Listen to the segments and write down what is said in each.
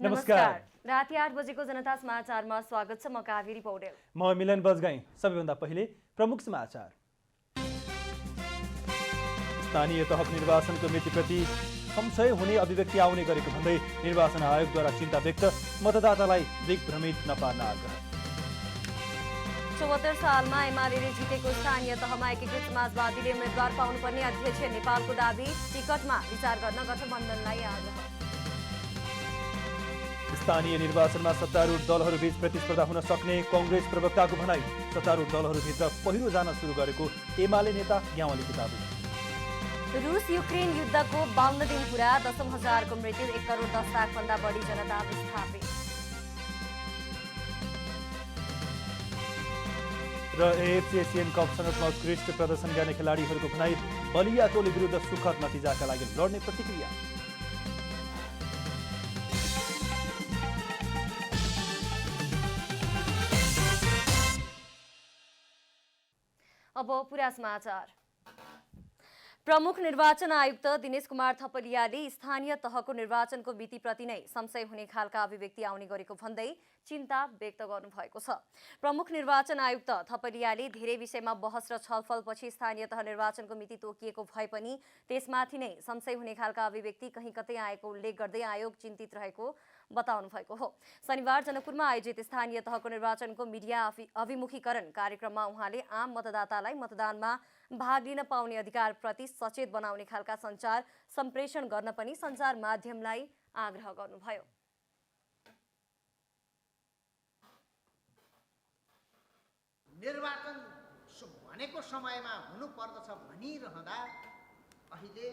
नमस्कार। राति 8 बजेको जनता समाचारमा स्वागत छ। म कावेरी पौडेल। म मिलन बजगाई। सबैभन्दा पहिले प्रमुख समाचार। स्थानीय तहको निर्वाचनको मितिप्रति संशय हुने अभिव्यक्ति आउने गरेको भन्दै निर्वाचन आयोगद्वारा चिन्ता व्यक्त, मतदातालाई दिग्भ्रमित नपार्न आग्रह। 74 सालमा एमाले जितेको स्थानीय तहमा एकीकृत समाजवादीले उम्मेद्वार पाउनुपर्ने अध्यक्ष नेपालको दाबी, टिकटमा विचार गर्न गठबन्धनलाई आग्रह। स्थानीय निर्वाचनमा सत्तारूढ दलहरूबीच प्रतिस्पर्धा हुन सक्ने कांग्रेस प्रवक्ताको भनाई, सत्तारूढ दलहरूभित्र पहिरो जान सुरु गरेको एमाले नेता ग्यावालीको दाबी। रूस युक्रेन युद्धको 52 दिन पुरा, 10,000को मृत्यु, 1 करोड 10 लाखभन्दा बढी जनता विस्थापित। र एएफसी एसियन कप सनदमा उत्कृष्ट प्रदर्शन गर्ने खेलाडीहरूको भनाई, बलिया टोली विरुद्ध सुखद नतिजाका लागि लड्ने प्रतिक्रिया। अब पूरा समाचार। प्रमुख निर्वाचन आयुक्त दिनेश कुमार थपलियाले स्थानीय तहको निर्वाचनको मितिप्रति नै संशय हुने खालका अभिव्यक्ति आउने गरेको भन्दै चिन्ता व्यक्त गर्नुभएको छ। प्रमुख निर्वाचन आयुक्त थपलियाले धेरै विषयमा बहस र छलफलपछि स्थानीय तह निर्वाचनको मिति तोकिएको भए पनि त्यसमाथि नै संशय हुने खालका अभिव्यक्ति कहीँ कतै आएको उल्लेख गर्दै आयोग चिन्तित रहेको बताउनु भएको हो। शनिबार जनकपुरमा आयोजित स्थानीय तहको निर्वाचनको मिडिया अभिमुखीकरण कार्यक्रममा उहाँले आम मतदातालाई मतदानमा भाग लिन पाउने अधिकारप्रति सचेत बनाउने खालका सञ्चार सम्प्रेषण गर्न पनि सञ्चार माध्यमलाई आग्रह गर्नुभयो। निर्वाचन भनेको समयमा हुनुपर्दछ भनिरहँदा अहिले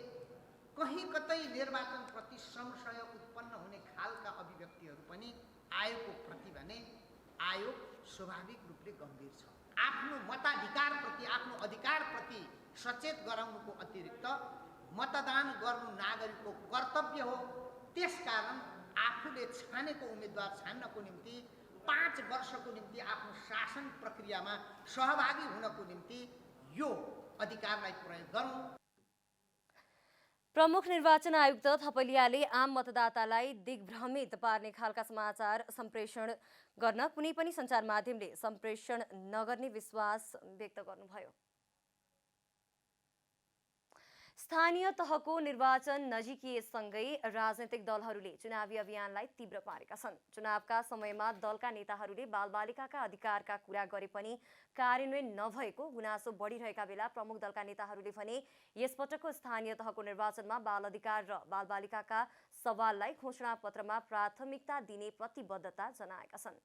कहीँ कतै निर्वाचनप्रति संशय उत्पन्न हुने खालका अभिव्यक्तिहरू पनि आयोगको प्रति भने आयोग स्वाभाविक रूपले गम्भीर छ। आफ्नो मताधिकारप्रति, आफ्नो अधिकारप्रति सचेत गराउनुको अतिरिक्त मतदान गर्नु नागरिकको कर्तव्य हो। त्यसकारण आफूले छानेको उम्मेदवार छान्नको निम्ति 5 वर्षको निम्ति आफ्नो शासन प्रक्रियामा सहभागी हुनको निम्ति यो अधिकारलाई प्रयोग गरौँ। प्रमुख निर्वाचन आयुक्त थपलियाले आम मतदातालाई दिग्भ्रमित पार्ने खालका समाचार सम्प्रेषण गर्न कुनै पनि सञ्चार माध्यमले सम्प्रेषण नगर्ने विश्वास व्यक्त गर्नुभयो। स्थानीय तहको निर्वाचन नजिकिएसँगै राजनैतिक दलहरूले चुनावी अभियानलाई तीव्र पारेका छन्। चुनावका समयमा दलका नेताहरूले बालबालिकाका अधिकारका कुरा गरे पनि कार्यान्वयन नभएको गुनासो बढिरहेका बेला प्रमुख दलका नेताहरूले भने यसपटकको स्थानीय तहको निर्वाचनमा बाल अधिकार र बालबालिकाका सवाललाई घोषणापत्रमा प्राथमिकता दिने प्रतिबद्धता जनाएका छन्।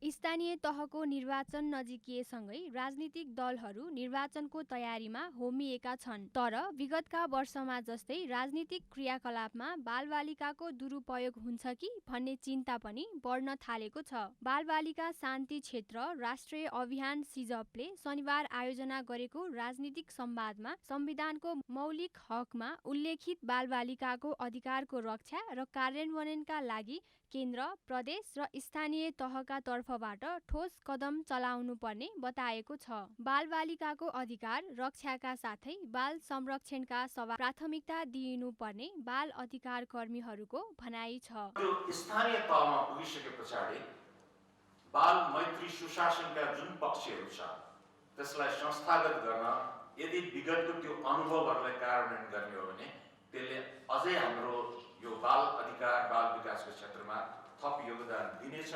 स्थानीय तहको निर्वाचन नजिकिएसँगै राजनीतिक दलहरू निर्वाचनको तयारीमा होमिएका छन्। तर विगतका वर्षमा जस्तै राजनीतिक क्रियाकलापमा बालबालिकाको दुरुपयोग हुन्छ कि भन्ने चिन्ता पनि बढ्न थालेको छ। बालबालिका शान्ति क्षेत्र राष्ट्रिय अभियान सिजपले शनिबार आयोजना गरेको राजनीतिक संवादमा संविधानको मौलिक हकमा उल्लेखित बालबालिकाको अधिकारको रक्षा र कार्यान्वयनका लागि केन्द्र, प्रदेश र स्थानीय तहका तर्फबाट ठोस कदम चलाउनु पर्ने बताएको छ। बालबालिकाको अधिकार रक्षाका साथै बाल संरक्षणका सवाल प्राथमिकता दिइनुपर्ने बाल अधिकार कर्मीहरूको भनाइ छ। स्थानीय तहमा पुगिसके पछाडि बाल मैत्री सुशासनका जुन पक्षहरू छ त्यसलाई संस्थागत गर्न यदि विगतको त्यो अनुभवहरूलाई कार्यान्वयन गर्ने हो भने त्यसले अझै हाम्रो यो बाल अधिकार बाल विकासको क्षेत्रमा थप योगदान दिनेछ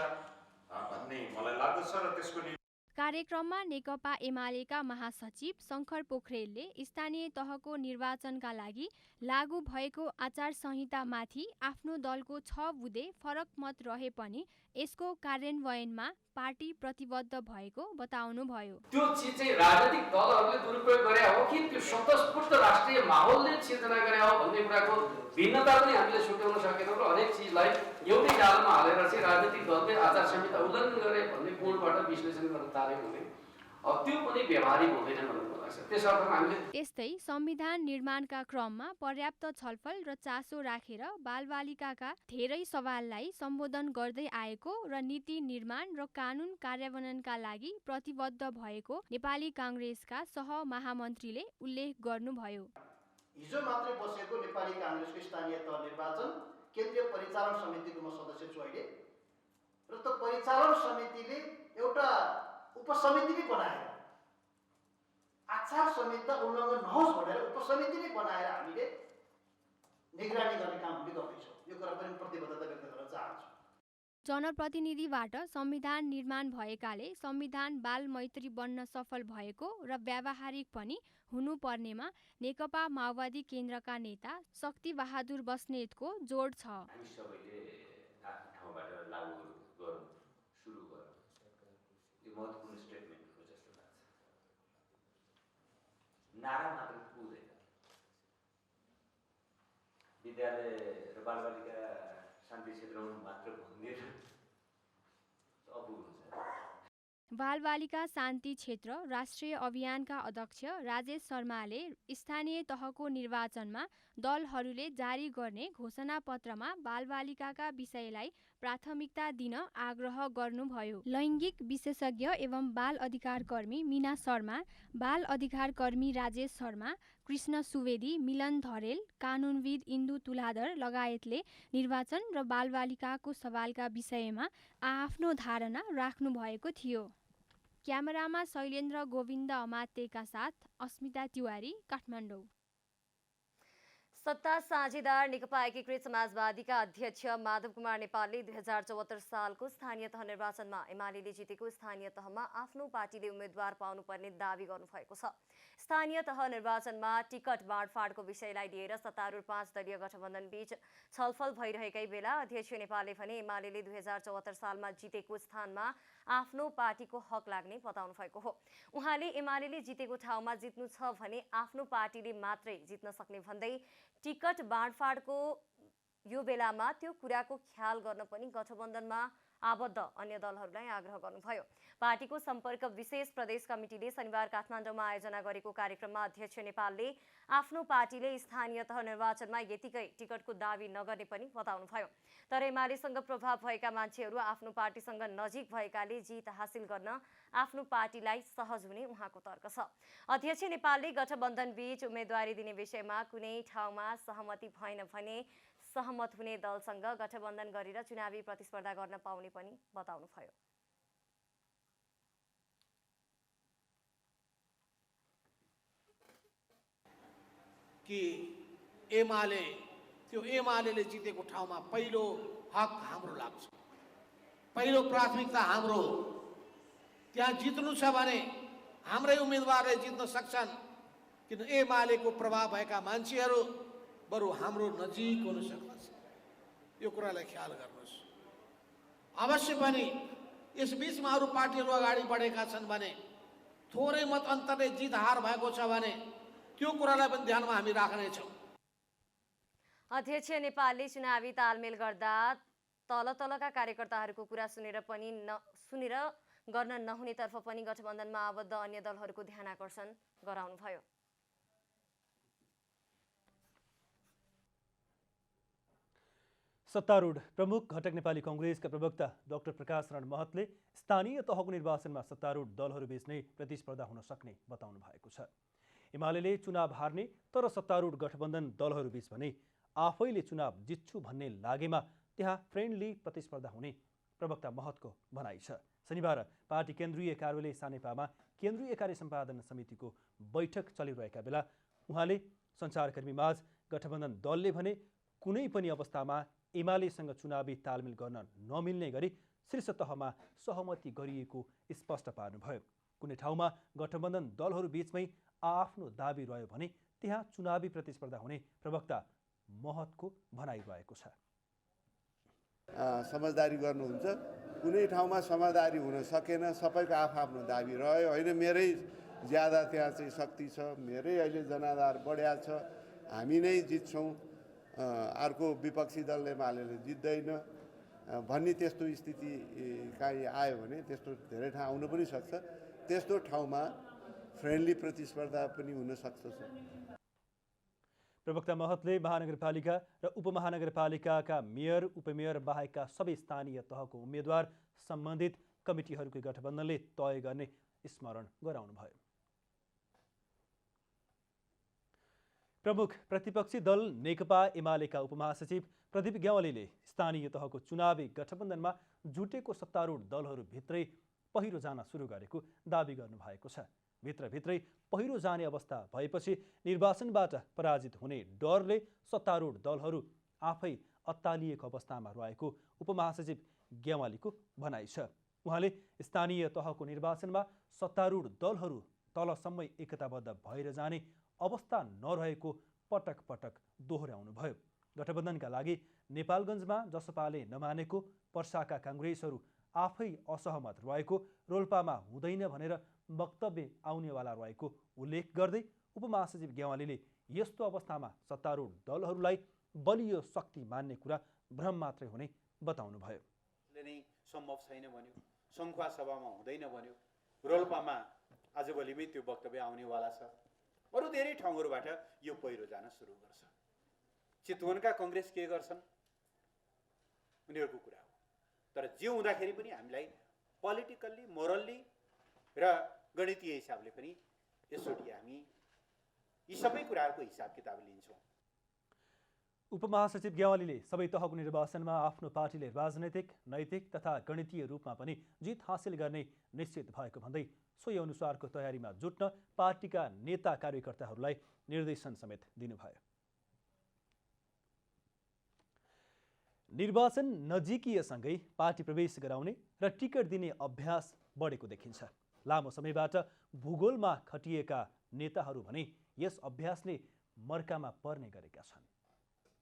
भन्ने मलाई लाग्दछ। र त्यसको कार्यक्रममा नेकपा एमालेका महासचिव शङ्कर पोखरेलले स्थानीय तहको निर्वाचनका लागि लागू भएको आचार संहितामाथि आफ्नो दलको 6 बुँदे फरक मत रहे पनि यसको कार्यान्वयनमा पार्टी प्रतिबद्ध भएको बताउनुभयो। त्यो चिज चाहिँ राजनीतिक दलहरूले दुरुपयोग गरे हो कि त्यो स्वतस्फूर्त राष्ट्रिय माहौलले सिर्जना गरे हो भन्ने कुराको भिन्नता पनि हामीले छुट्याउन सकेनौँ र हरेक चिजलाई एउटै जालमा हालेर चाहिँ राजनीतिक दलले आचार संहिता उल्लङ्घन गरे भन्ने कोणबाट विश्लेषण गर्न तारेको हुने त्यो पनि व्यवहारिक हुँदैन भन्ने लाग्छ। त्यसर्थ हामीले यस्तै संविधान निर्माणका क्रममा पर्याप्त छलफल र चासो राखेर बालबालिकाका धेरै सवाललाई सम्बोधन गर्दै आएको र नीति निर्माण र कानुन कार्यान्वयनका लागि प्रतिबद्ध भएको नेपाली कांग्रेसका सहमहामन्त्रीले उल्लेख गर्नुभयो। हिजो मात्रै बसेको नेपाली कांग्रेसको स्थानीय तह निर्वाचन केन्द्रीय परिचालन समितिको म सदस्य छु अहिले, र त्यो परिचालन समितिले एउटा उपसमिति नै बनाएर आचार संहिता उल्लङ्घन नहोस् भनेर उपसमिति नै बनाएर हामीले निगरानी गर्ने काम हामीले गर्दैछौँ। यो कुरा पनि प्रतिबद्धता व्यक्त गर्न चाहन्छु। जनप्रतिनिधिबाट संविधान निर्माण भएकाले संविधान बाल मैत्री बन्न सफल भएको र व्यावहारिक पनि हुनुपर्नेमा नेकपा माओवादी केन्द्रका नेता शक्ति बहादुर बस्नेतको जोड छ। हामी सबैले आफ्नो ठाउँबाट लागू गरौँ, सुरु गरौँ। यो महत्त्वपूर्ण स्टेटमेन्ट हो जस्तो लाग्छ। नारा मात्र पुग्दैन। विद्यालय र बालबालिका शान्ति क्षेत्रमा मात्र भनिदिएर अपुरो हुन्छ। बालबालिका शान्ति क्षेत्र राष्ट्रिय अभियानका अध्यक्ष राजेश शर्माले स्थानीय तहको निर्वाचनमा दलहरूले जारी गर्ने घोषणापत्रमा बालबालिकाका विषयलाई प्राथमिकता दिन आग्रह गर्नुभयो। लैङ्गिक विशेषज्ञ एवं बाल अधिकार कर्मी मीना शर्मा, बाल अधिकार कर्मी राजेश शर्मा, कृष्ण सुवेदी, मिलन धरेल, कानुनविद इन्दु तुलाधर लगायतले निर्वाचन र बालबालिकाको सवालका विषयमा आफ्नो धारणा राख्नु भएको थियो। क्यामेरामा शैलेन्द्र गोविन्द अमात्यका साथ अस्मिता तिवारी, काठमाडौँ। सत्ता साझेदार नेकपा एकीकृत समाजवादीका अध्यक्ष माधव कुमार नेपालले 2074 सालको स्थानीय तह निर्वाचनमा एमाले जितेको स्थानीय तहमा आफ्नो पार्टीले उम्मेद्वार पाउनुपर्ने दावी गर्नुभएको छ। स्थानीय तह निर्वाचनमा टिकट बाँडफाँडको विषयलाई लिएर सत्तारूढ 5 दलीय गठबन्धन बीच छलफल भइरहेकै बेला अध्यक्ष नेपालले भने एमाले 2074 सालमा जितेको स्थानमा आफ्नो पार्टीको हक लाग्ने बताउनु भएको हो। उहाँले एमाले जितेको ठाउँमा जित्नु छ भने आफ्नो पार्टीले मात्रै जित्न सक्ने भन्दै टिकट बाँडफाँडको यो बेलामा त्यो कुराको ख्याल गर्न पनि गठबन्धनमा आबद्ध अन्य दलहरूलाई आग्रह गर्नुभयो। पार्टीको सम्पर्क विशेष प्रदेश कमिटीले शनिबार काठमाडौँमा आयोजना गरेको कार्यक्रममा अध्यक्ष नेपालले आफ्नो पार्टीले स्थानीय तह निर्वाचनमा यतिकै टिकटको दावी नगर्ने पनि बताउनुभयो। तर एमालेसँग प्रभाव भएका मान्छेहरू आफ्नो पार्टीसँग नजिक भएकाले जित हासिल गर्न आफ्नो पार्टीलाई सहज हुने उहाँको तर्क छ। अध्यक्ष नेपालले गठबन्धन बीच उम्मेदवारी दिने विषयमा कुनै ठाउँमा सहमति भएन भने सहमत हुने दलसँग गठबन्धन गरेर चुनावी प्रतिस्पर्धा गर्न पाउने पनि बताउनुभयो। कि एमाले जितेको ठाउँमा पहिलो हक हाम्रो लाग्छ, पहिलो प्राथमिकता हाम्रो। त्यहाँ जित्नु छ भने हाम्रै उम्मेदवारले जित्न सक्छन्, किन एमालेको प्रभाव भएका मान्छेहरू बरु हाम्रो नजिक हुन सक्दछ। यो कुरालाई ख्याल गर्नुहोस्। अवश्य पनि यस बीचमा अरू पार्टीहरू अगाडि बढेका छन् भने, थोरै मत अन्तरले जित हार भएको छ भने त्यो कुरालाई पनि ध्यानमा हामी राख्नेछौँ। अध्यक्ष नेपालले चुनावी तालमेल गर्दा तलका कार्यकर्ताहरूको कुरा सुनेर गर्न नहुनेतर्फ पनि गठबन्धनमा आबद्ध अन्य दलहरूको ध्यान आकर्षण गराउनुभयो। सत्तारूढ प्रमुख घटक नेपाली कांग्रेसका प्रवक्ता डाक्टर प्रकाश शरण महतले स्थानीय तहको निर्वाचनमा सत्तारूढ दलहरूबीच नै प्रतिस्पर्धा हुन सक्ने बताउनु भएको छ। एमाले चुनाव हार्ने तर सत्तारूढ गठबन्धन दलहरूबीच भने आफैले चुनाव जित्छु भन्ने लागेमा त्यहाँ फ्रेन्डली प्रतिस्पर्धा हुने प्रवक्ता महतको भनाइ छ। शनिबार पार्टी केन्द्रीय कार्यालय सानेपामा केन्द्रीय कार्य सम्पादन समितिको बैठक चलिरहेका बेला उहाँले सञ्चारकर्मीमाझ गठबन्धन दलले भने कुनै पनि अवस्थामा एमालेसँग चुनावी तालमेल गर्न नमिल्ने गरी शीर्ष तहमा सहमति गरिएको स्पष्ट पार्नुभयो। कुनै ठाउँमा गठबन्धन दलहरू बीचमै आफ्नो दाबी रह्यो भने त्यहाँ चुनावी प्रतिस्पर्धा हुने प्रवक्ता महतको भनाइ रहेको छ। समझदारी गर्नुहुन्छ, कुनै ठाउँमा समझदारी हुन सकेन, सबैको आफ्नो दाबी रह्यो। होइन मेरै ज्यादा त्यहाँ चाहिँ शक्ति छ, मेरै अहिले जनाधार बढ्या छ, हामी नै जित्छौँ, अर्को विपक्षी दलले एमाले जित्दैन भन्ने त्यस्तो स्थिति काहीँ आयो भने त्यस्तो धेरै ठाउँ आउन पनि सक्छ। त्यस्तो ठाउँमा फ्रेन्डली प्रतिस्पर्धा पनि हुन सक्छ। प्रवक्ता महतले महानगरपालिका र उपमहानगरपालिकाका मेयर उपमेयर बाहेकका सबै स्थानीय तहको उम्मेद्वार सम्बन्धित कमिटीहरूको गठबन्धनले तय गर्ने स्मरण गराउनुभयो। प्रमुख प्रतिपक्षी दल नेकपा एमालेका उपमहासचिव प्रदीप ग्यावालीले स्थानीय तहको चुनावी गठबन्धनमा जुटेको सत्तारूढ दलहरूभित्रै पहिरो जान सुरु गरेको दावी गर्नुभएको छ। भित्रभित्रै पहिरो जाने अवस्था भएपछि निर्वाचनबाट पराजित हुने डरले सत्तारूढ दलहरू आफै अत्तालिएको अवस्थामा रहेको उपमहासचिव ग्यावालीको भनाइ छ। उहाँले स्थानीय तहको निर्वाचनमा सत्तारूढ दलहरू तलसम्मै एकताबद्ध भएर जाने अवस्था नरहेको पटक पटक दोहोर्याउनुभयो। गठबन्धनका लागि नेपालगञ्जमा जसपाले नमानेको पर्साका काङ्ग्रेसहरू आफै असहमत रहेको, रोल्पामा हुँदैन भनेर वक्तव्य आउनेवाला रहेको उल्लेख गर्दै उपमहासचिव ग्यावालीले यस्तो अवस्थामा सत्तारूढ दलहरूलाई बलियो शक्ति मान्ने कुरा भ्रम मात्रै हुने बताउनुभयो। नै सम्भव छैन भन्यो, सङ्खुवा सभामा हुँदैन भन्यो, रोल्पामा आजभोलिमै त्यो वक्तव्य आउनेवाला छ। अरू धेरै ठाउँहरूबाट यो पहिरो जान सुरु गर्छ। चितवनका कङ्ग्रेस के गर्छन् उनीहरूको कुरा हो। तर जे हुँदाखेरि पनि हामीलाई पोलिटिकल्ली, मोरल्ली र गणितीय हिसाबले पनि यसोटी हामी यी सबै कुराहरूको हिसाब किताब लिन्छौँ। उपमहासचिव ग्यावालीले सबै तहको निर्वाचनमा आफ्नो पार्टीले राजनैतिक, नैतिक तथा गणितीय रूपमा पनि जित हासिल गर्ने निश्चित भएको भन्दै सोही अनुसारको तयारीमा जुट्न पार्टीका नेता कार्यकर्ताहरूलाई निर्देशन समेत दिनुभयो। निर्वाचन नजिकिएसँगै पार्टी प्रवेश गराउने र टिकट दिने अभ्यास बढेको देखिन्छ। लामो समयबाट भूगोलमा खटिएका नेताहरू भने यस अभ्यासले मर्कामा पर्ने गरेका छन्।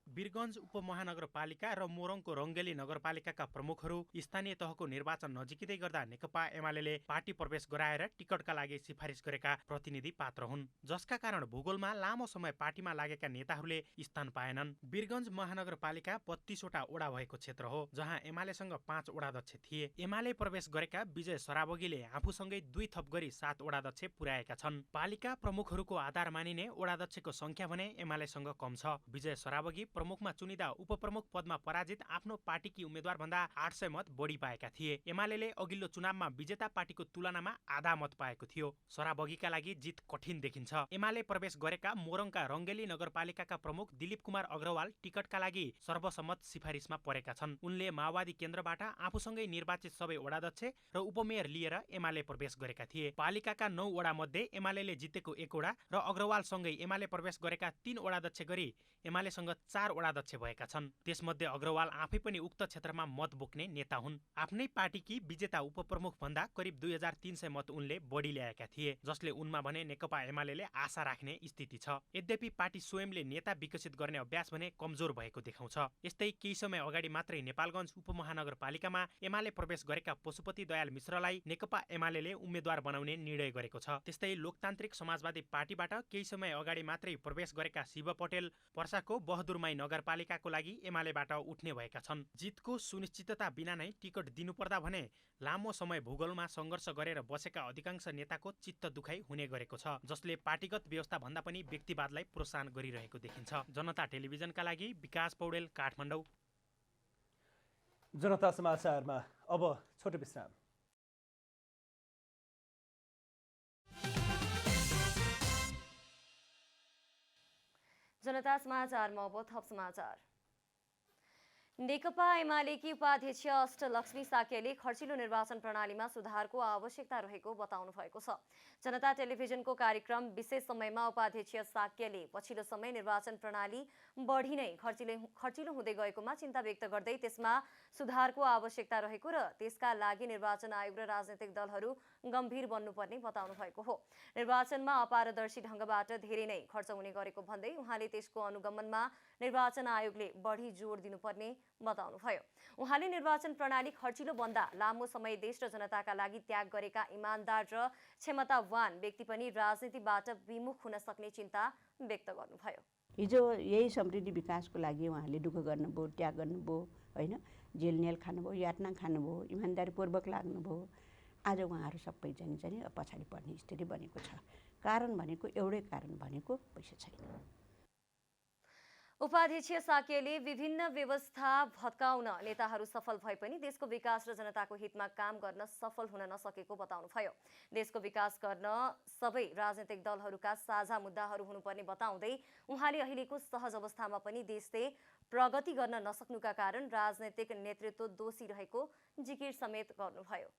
वीरगञ्ज उपमहानगरपालिका र मोरङको रङ्गेली नगरपालिकाका प्रमुखहरू स्थानीय तहको निर्वाचन नजिकै गर्दा नेकपा एमाले पार्टी प्रवेश गराएर टिकटका लागि सिफारिस गरेका प्रतिनिधि पात्र हुन्, जसका कारण भूगोलमा लामो समय पार्टीमा लागेका नेताहरूले स्थान पाएनन्। वीरगञ्ज महानगरपालिका 32 वटा ओडा भएको क्षेत्र हो, जहाँ एमालेसँग 5 ओडाध्यक्ष थिए। एमाले प्रवेश गरेका विजय सराबगीले आफूसँगै 2 थप गरी 7 ओडाध्यक्ष पुर्याएका छन्। पालिका प्रमुखहरूको आधार मानिने ओडाध्यक्षको संख्या भने एमालेसँग कम छ। विजय सराबगी प्रमुखमा चुनिदा उपप्रमुख पदमा पराजित आफ्नो पार्टीकी उम्मेद्वार भन्दा 800 मत बढी पाएका थिए। एमाले अघिल्लो चुनावमा विजेता पार्टीको तुलनामा आधा मत पाएको थियो। सराबगीका लागि जित कठिन देखिन्छ। एमाले प्रवेश गरेका मोरङका रङ्गेली नगरपालिकाका प्रमुख दिलीप कुमार अग्रवाल टिकटका लागि सर्वसम्मत सिफारिसमा परेका छन्। उनले माओवादी केन्द्रबाट आफूसँगै निर्वाचित सबै वडाध्यक्ष र उपमेयर लिएर एमाले प्रवेश गरेका थिए। पालिकाका 9 वडा मध्ये एमाले जितेको 1 वडा र अग्रवालसँगै एमाले प्रवेश गरेका 3 वडाध्यक्ष गरी एमालेसँग 4 वडाध्यक्ष भएका छन्। त्यसमध्ये अग्रवाल आफै पनि उक्त क्षेत्रमा मत बोक्ने नेता हुन्। आफ्नै पार्टीकी विजेता उपप्रमुख भन्दा करिब 2300 मत उनले बढी ल्याएका थिए, जसले उनमा भने नेकपा एमाले आशा राख्ने स्थिति छ। यद्यपि पार्टी स्वयंले नेता विकसित गर्ने अभ्यास भने कमजोर भएको देखाउँछ। यस्तै केही समय अगाडि मात्रै नेपालगञ्ज उपमहानगरपालिकामा एमाले प्रवेश गरेका पशुपति दयाल मिश्रलाई नेकपा एमाले उम्मेद्वार बनाउने निर्णय गरेको छ। त्यस्तै लोकतान्त्रिक समाजवादी पार्टीबाट केही समय अगाडि मात्रै प्रवेश गरेका शिव पटेल पर्साको बहदुरमाई नगरपालिकाको लागि एमालेबाट उठ्ने भएका छन्। जितको सुनिश्चितता बिना नै टिकट दिनुपर्दा भने लामो समय भूगोलमा सङ्घर्ष गरेर बसेका अधिकांश नेताको चित्त दुखाइ हुने गरेको छ, जसले पार्टीगत व्यवस्था भन्दा पनि व्यक्तिवादलाई प्रोत्साहन गरिरहेको देखिन्छ। जनता टेलिभिजनका लागि विकास पौडेल, काठमाडौँ। जनता समाचारमा अब छोटो विश्राम। जनता समाचारमा अब थप समाचार। नेकपा एमालेकी उपाध्यक्ष अष्टलक्ष्मी साक्यले खर्चिलो निर्वाचन प्रणालीमा सुधारको आवश्यकता रहेको बताउनु भएको छ। जनता टेलिभिजनको कार्यक्रम विशेष समयमा उपाध्यक्ष साक्यले पछिल्लो समय निर्वाचन प्रणाली बढी नै खर्चिलो हुँदै गएकोमा चिन्ता व्यक्त गर्दै त्यसमा सुधारको आवश्यकता रहेको र त्यसका लागि निर्वाचन आयोग र राजनैतिक दलहरू गम्भीर बन्नुपर्ने बताउनु भएको हो। निर्वाचनमा अपारदर्शी ढङ्गबाट धेरै नै खर्च हुने गरेको भन्दै उहाँले त्यसको अनुगमनमा निर्वाचन आयोगले बढी जोड दिनुपर्ने बताउनुभयो। उहाँले निर्वाचन प्रणाली खर्चिलो भन्दा लामो समय देश र जनताका लागि त्याग गरेका इमानदार र क्षमतावान व्यक्ति पनि राजनीतिबाट विमुख हुन सक्ने चिन्ता व्यक्त गर्नुभयो। हिजो यही समृद्धि विकासको लागि उहाँले दुःख गर्नुभयो, त्याग गर्नुभयो, होइन, जेलनेल खानुभयो, यातना खानुभयो, इमान्दारीपूर्वक लाग्नुभयो। आज उहाँहरू सबै चाहिँ पछाडि पर्ने स्थिति बनेको छ। कारण भनेको एउटै कारण भनेको पैसा छैन। उपाध्यक्ष साक्यले विभिन्न व्यवस्था भत्काउन नेताहरू सफल भए पनि देशको विकास र जनताको हितमा काम गर्न सफल हुन नसकेको बताउनुभयो। देशको विकास गर्न सबै राजनीतिक दलहरूका साझा मुद्दाहरू हुनुपर्ने बताउँदै उहाँले अहिलेको सहज अवस्थामा पनि देशले प्रगति गर्न नसक्नुका कारण राजनीतिक नेतृत्व दोषी रहेको जिकिर समेत गर्नुभयो।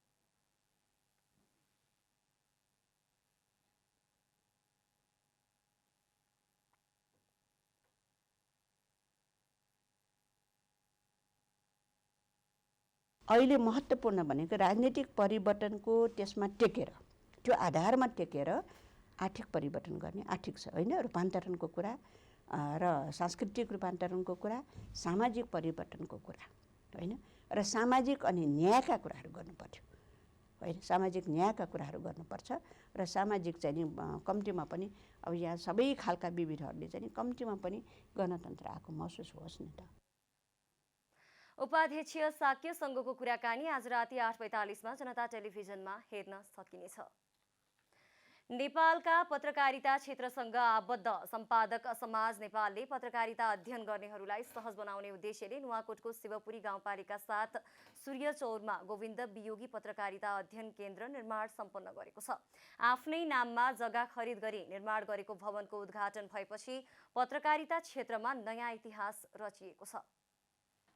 अहिले महत्त्वपूर्ण भनेको राजनीतिक परिवर्तनको त्यसमा टेकेर, त्यो आधारमा टेकेर आर्थिक परिवर्तन गर्ने, आर्थिक छ होइन, रूपान्तरणको कुरा र सांस्कृतिक रूपान्तरणको कुरा, सामाजिक परिवर्तनको कुरा होइन, र सामाजिक अनि न्यायका कुराहरू गर्नुपर्थ्यो होइन, सामाजिक न्यायका कुराहरू गर्नुपर्छ र सामाजिक चाहिँ नि कम्तीमा पनि अब यहाँ सबै खालका विविधहरूले चाहिँ कम्तीमा पनि गणतन्त्र आएको महसुस होस् नि त। उपाध्यक्ष साक्यसँगको कुराकानी आज राति 8:45 जनता टेलिभिजनमा हेर्न सकिनेछ। नेपालका पत्रकारिता क्षेत्रसँग आबद्ध सम्पादक समाज नेपालले पत्रकारिता अध्ययन गर्नेहरूलाई सहज बनाउने उद्देश्यले नुवाकोटको शिवपुरी गाउँपालिका 7 सूर्यचौरमा गोविन्द वियोगी पत्रकारिता अध्ययन केन्द्र निर्माण सम्पन्न गरेको छ। आफ्नै नाममा जग्गा खरिद गरी निर्माण गरेको भवनको उद्घाटन भएपछि पत्रकारिता क्षेत्रमा नयाँ इतिहास रचिएको छ।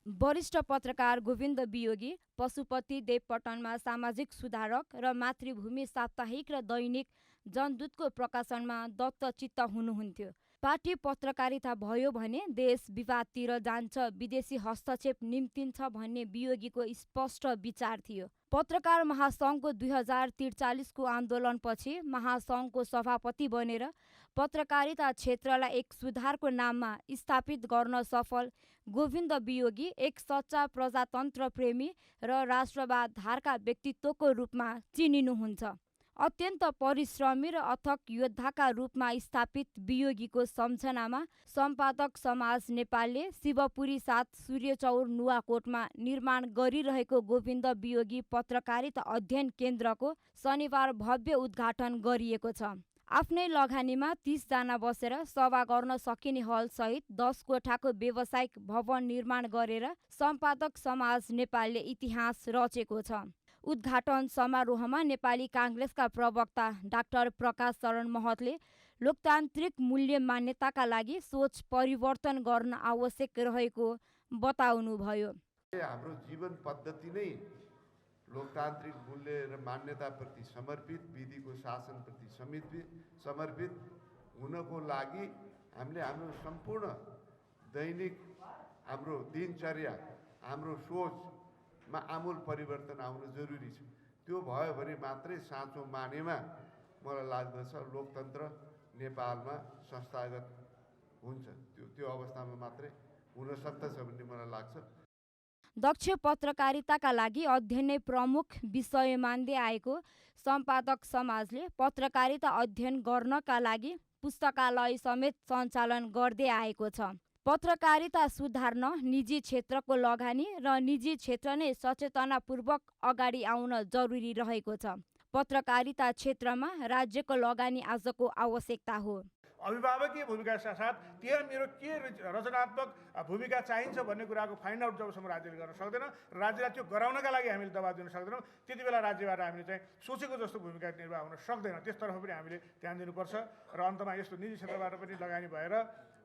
वरिष्ठ पत्रकार गोविन्द वियोगी पशुपति देवपटनमा सामाजिक सुधारक र मातृभूमि साप्ताहिक र दैनिक जनदूतको प्रकाशनमा दत्तचित्त हुनुहुन्थ्यो। पार्टी पत्रकारिता भयो भने देश विवादतिर जान्छ, विदेशी हस्तक्षेप निम्तिन्छ भन्ने वियोगीको स्पष्ट विचार थियो। पत्रकार महासङ्घको 2043 को आन्दोलनपछि महासङ्घको सभापति बनेर पत्रकारिता क्षेत्रलाई एक सुधारको नाममा स्थापित गर्न सफल गोविन्द वियोगी एक सच्चा प्रजातन्त्र प्रेमी र राष्ट्रवाद धारका व्यक्तित्वको रूपमा चिनिनुहुन्छ। अत्यन्त परिश्रमी र अथक योद्धाका रूपमा स्थापित वियोगीको सम्झनामा सम्पादक समाज नेपालले शिवपुरी 7 सूर्यचौर नुवाकोटमा निर्माण गरिरहेको गोविन्द वियोगी पत्रकारिता अध्ययन केन्द्रको शनिबार भव्य उद्घाटन गरिएको छ। आफ्नै लगानीमा 30 जना बसेर सभा गर्न सकिने हल सहित 10 कोठाको व्यावसायिक भवन निर्माण गरेर सम्पादक समाज नेपालले इतिहास रचेको छ। उद्घाटन समारोहमा नेपाली काङ्ग्रेसका प्रवक्ता डाक्टर प्रकाश शरण महतले लोकतान्त्रिक मूल्य मान्यताका लागि सोच परिवर्तन गर्न आवश्यक रहेको बताउनुभयो। हाम्रो जीवन पद्धति नै लोकतान्त्रिक मूल्य र मान्यताप्रति समर्पित, विधिको शासनप्रति समर्पित हुनको लागि हामीले हाम्रो सम्पूर्ण दैनिक हाम्रो दिनचर्या, हाम्रो सोचमा आमूल परिवर्तन आउनु जरुरी छ। त्यो भयो भने मात्रै साँचो मानेमा मलाई लाग्दछ लोकतन्त्र नेपालमा संस्थागत हुन्छ। त्यो अवस्थामा मात्रै हुन सक्दछ भन्ने मलाई लाग्छ। दक्ष पत्रकारिताका लागि अध्ययन नै प्रमुख विषय मान्दै आएको सम्पादक समाजले पत्रकारिता अध्ययन गर्नका लागि पुस्तकालय समेत सञ्चालन गर्दै आएको छ। पत्रकारिता सुधार्न निजी क्षेत्रको लगानी र निजी क्षेत्र नै सचेतनापूर्वक अगाडि आउन जरुरी रहेको छ। पत्रकारिता क्षेत्रमा राज्यको लगानी आजको आवश्यकता हो। अभिभावकीय भूमिका साथ त्यहाँ मेरो के रचनात्मक भूमिका चाहिन्छ भन्ने कुराको फाइन्ड आउट जबसम्म राज्यले गर्न सक्दैन, राज्यलाई त्यो गराउनका लागि हामीले दबाब दिन सक्दैनौँ, त्यति बेला राज्यबाट हामीले चाहिँ सोचेको जस्तो भूमिका निर्वाह हुन सक्दैन। त्यसतर्फ पनि हामीले ध्यान दिनुपर्छ र अन्तमा यस्तो निजी क्षेत्रबाट पनि लगानी भएर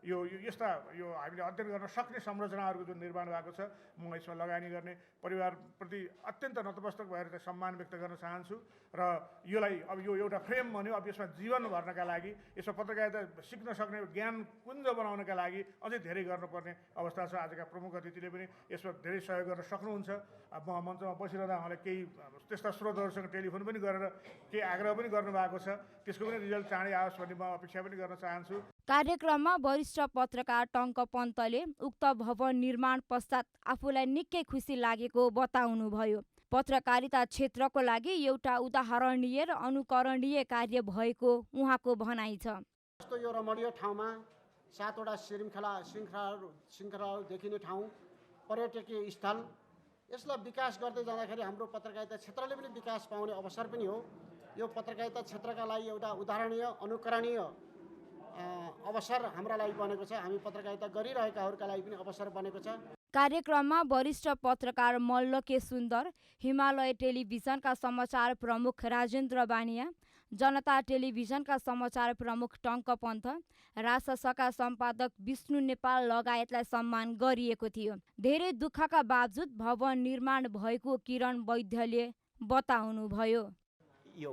यो हामीले अध्ययन गर्न सक्ने संरचनाहरूको जुन निर्माण भएको छ, म यसमा लगानी गर्ने परिवारप्रति अत्यन्त नतमस्तक भएर चाहिँ सम्मान व्यक्त गर्न चाहन्छु र योलाई अब यो एउटा फ्रेम बन्यो। अब यसमा जीवन भर्नका लागि, यसमा पत्रकारिता सिक्न सक्ने ज्ञान कुञ्ज बनाउनका लागि अझै धेरै गर्नुपर्ने अवस्था छ। आजका प्रमुख अतिथिले पनि यसमा धेरै सहयोग गर्न सक्नुहुन्छ। अब म मञ्चमा बसिरहँदा उहाँले केही त्यस्ता स्रोतहरूसँग टेलिफोन पनि गरेर केही आग्रह पनि गर्नुभएको छ। त्यसको पनि रिजल्ट चाँडै आओस् भन्ने म अपेक्षा पनि गर्न चाहन्छु। कार्यक्रममा वरिष्ठ पत्रकार टङ्क पन्तले उक्त भवन निर्माण पश्चात आफूलाई निकै खुसी लागेको बताउनुभयो। पत्रकारिता क्षेत्रको लागि एउटा उदाहरणीय र अनुकरणीय कार्य भएको उहाँको भनाइ छ। जस्तो यो रमणीय ठाउँमा 7 वटा श्रृङ्खलाहरू देखिने ठाउँ, पर्यटकीय स्थल, यसलाई विकास गर्दै जाँदाखेरि हाम्रो पत्रकारिता क्षेत्रले पनि विकास पाउने अवसर पनि हो। यो पत्रकारिता क्षेत्रका लागि एउटा उदाहरणीय, अनुकरणीय अवसर हाम्रा लागि बनेको छ। हामी पत्रकारिता गरिरहेकाहरूका लागि पनि अवसर बनेको छ। कार्यक्रममा वरिष्ठ पत्रकार मल्ल के सुन्दर, हिमालय टेलिभिजनका समाचार प्रमुख राजेन्द्र बानिया, जनता टेलिभिजनका समाचार प्रमुख टङ्क पन्थ, राजशाखाका सम्पादक विष्णु नेपाल लगायतलाई सम्मान गरिएको थियो। धेरै दुःखका बावजुद भवन निर्माण भएको किरण वैद्यले बताउनुभयो। यो